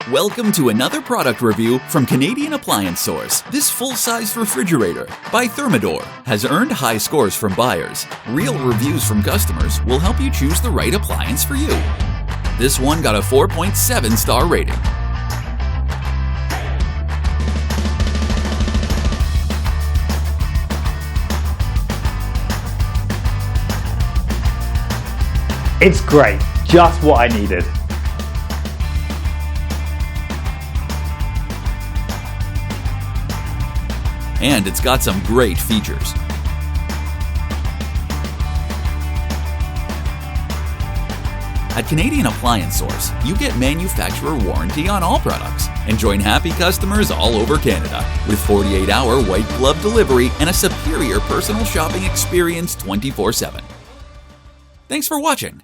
Welcome to another product review from Canadian Appliance Source. This full-size refrigerator by Thermador has earned high scores from buyers. Real reviews from customers will help you choose the right appliance for you. This one got a 4.7-star rating. It's great, just what I needed. And it's got some great features. At Canadian Appliance Source, you get manufacturer warranty on all products and join happy customers all over Canada with 48-hour white glove delivery and a superior personal shopping experience 24/7. Thanks for watching.